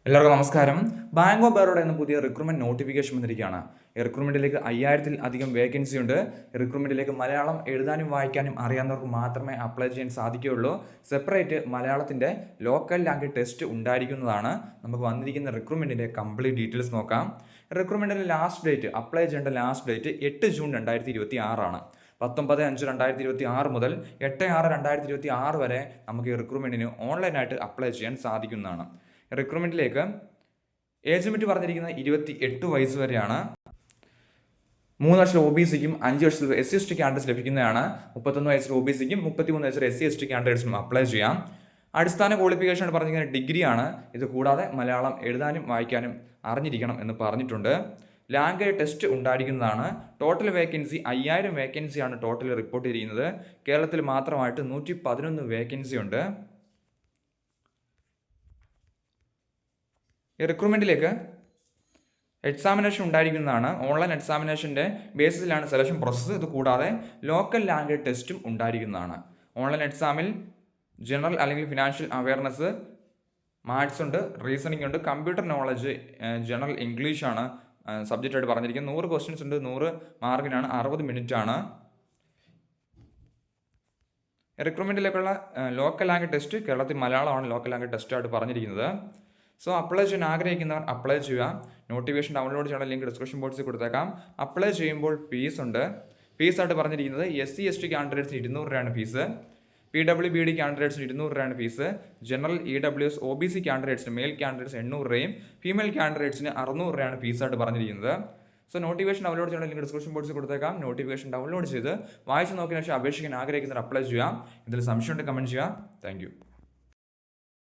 എല്ലാവർക്കും നമസ്കാരം. Bank of Baroda എന്ന പുതിയ റിക്രൂട്ട്മെന്റ് നോട്ടിഫിക്കേഷൻ വന്നിരിക്കുകയാണ്. ഈ റിക്രൂട്ട്മെന്റിലേക്ക് 5000-ൽ അധികം വേക്കൻസി ഉണ്ട്. റിക്രൂട്ട്മെന്റിലേക്ക് മലയാളം എഴുതാനും വായിക്കാനും അറിയാവുന്നവർക്ക് മാത്രമേ അപ്ലൈ ചെയ്യാൻ സാധിക്കുകയുള്ളൂ. സെപ്പറേറ്റ് മലയാളത്തിന്റെ ലോക്കൽ ലാംഗ്വേജ് ടെസ്റ്റ് ഉണ്ടായിരിക്കുന്നതാണ്. നമുക്ക് വന്നിരിക്കുന്ന റിക്രൂട്ട്മെന്റിന്റെ കംപ്ലീറ്റ് ഡീറ്റെയിൽസ് നോക്കാം. റിക്രൂട്ട്മെന്റിന്റെ ലാസ്റ്റ് ഡേറ്റ്, അപ്ലൈ ചെയ്യേണ്ട ലാസ്റ്റ് ഡേറ്റ് 8 ജൂൺ 2026 ആണ്. 19/5/2026 മുതൽ 8/6/2026 വരെ നമുക്ക് ഈ റിക്രൂട്ട്മെന്റിന് ഓൺലൈനായിട്ട് അപ്ലൈ ചെയ്യാൻ സാധിക്കുന്നതാണ്. റിക്രൂട്ട്മെന്റിലേക്ക് ഏജ് ലിമിറ്റ് പറഞ്ഞിരിക്കുന്നത് 28 വയസ്സ് വരെയാണ്. 3 വർഷം OBCക്കും 5 വർഷത്തിൽ SC/ST കാൻഡിഡേറ്റ്സ് ലഭിക്കുന്നതാണ്. 31 വയസ്സിൽ OBCക്കും 33 വയസ്സിൽ SC/ST കാൻഡിഡേറ്റ്സിനും അപ്ലൈ ചെയ്യാം. അടിസ്ഥാന ക്വാളിഫിക്കേഷൻ പറഞ്ഞിരിക്കുന്നത് ഡിഗ്രിയാണ്. ഇത് കൂടാതെ മലയാളം എഴുതാനും വായിക്കാനും അറിഞ്ഞിരിക്കണം എന്ന് പറഞ്ഞിട്ടുണ്ട്. ലാംഗ്വേജ് ടെസ്റ്റ് ഉണ്ടായിരിക്കുന്നതാണ്. ടോട്ടൽ വേക്കൻസി 5000 വേക്കൻസിയാണ് ടോട്ടൽ റിപ്പോർട്ട് ചെയ്തിരിക്കുന്നത്. കേരളത്തിൽ മാത്രമായിട്ട് 111 വേക്കൻസി ഉണ്ട്. ഈ റിക്രൂട്ട്മെന്റിലേക്ക് എക്സാമിനേഷൻ ഉണ്ടായിരിക്കുന്നതാണ്. ഓൺലൈൻ എക്സാമിനേഷൻ്റെ ബേസിസിലാണ് സെലക്ഷൻ പ്രോസസ്സ്. ഇത് കൂടാതെ ലോക്കൽ ലാംഗ്വേജ് ടെസ്റ്റും ഉണ്ടായിരിക്കുന്നതാണ്. ഓൺലൈൻ എക്സാമിൽ ജനറൽ അല്ലെങ്കിൽ ഫിനാൻഷ്യൽ അവയർനെസ്, മാത്സ് ഉണ്ട്, റീസണിംഗ് ഉണ്ട്, കമ്പ്യൂട്ടർ നോളജ്, ജനറൽ ഇംഗ്ലീഷാണ് സബ്ജക്റ്റായിട്ട് പറഞ്ഞിരിക്കുന്നത്. 100 ക്വസ്റ്റ്യൻസ് ഉണ്ട്, 100 മാർക്കിനാണ്, 60 മിനിറ്റ് ആണ്. റിക്രൂട്ട്മെന്റിലേക്കുള്ള ലോക്കൽ ലാംഗ്വേജ് ടെസ്റ്റ് കേരളത്തിൽ മലയാളമാണ് ലോക്കൽ ലാംഗ്വേജ് ടെസ്റ്റായിട്ട് പറഞ്ഞിരിക്കുന്നത്. സോ അപ്ലൈ ചെയ്യാൻ ആഗ്രഹിക്കുന്നവർ അപ്ലൈ ചെയ്യുക. നോട്ടിഫിക്കേഷൻ ഡൗൺലോഡ് ചെയ്യേണ്ട ലിങ്ക് ഡിസ്ക്രിപ്ഷൻ ബോക്സിൽ കൊടുത്തേക്കാം. അപ്ലൈ ചെയ്യുമ്പോൾ ഫീസ് ഉണ്ട്. ഫീസായിട്ട് പറഞ്ഞിരിക്കുന്നത് SC/ST കാൻഡിഡേറ്റ്സിന് 200 രൂപയാണ് ഫീസ്. PWBD കാൻഡിഡേറ്റ്സിന് 200 രൂപയാണ് ഫീസ്. ജനറൽ EWS OBC കാൻഡിഡേറ്റ്സിന് മെയിൽ കാൻഡിഡേറ്റ്സ് 800 രൂപയും ഫീമെയിൽ കാൻഡിഡേറ്റ്സിന് 600 രൂപയാണ് ഫീസായിട്ട് പറഞ്ഞിരിക്കുന്നത്. സോ നോട്ടിഫിക്കേഷൻ ഡൗൺലോഡ് ചെയ്യേണ്ട ലിങ്ക് ഡിസ്ക്രിപ്ഷൻ ബോക്സിൽ കൊടുത്തേക്കാം. നോട്ടിഫിക്കേഷൻ ഡൗൺലോഡ് ചെയ്ത് വായിച്ച് നോക്കിയതിനു ശേഷം അപേക്ഷിക്കാൻ ആഗ്രഹിക്കുന്നവർ അപ്ലൈ ചെയ്യാം. ഇതിൽ സംശയമുണ്ട് കമൻറ്റ് ചെയ്യുക. താങ്ക്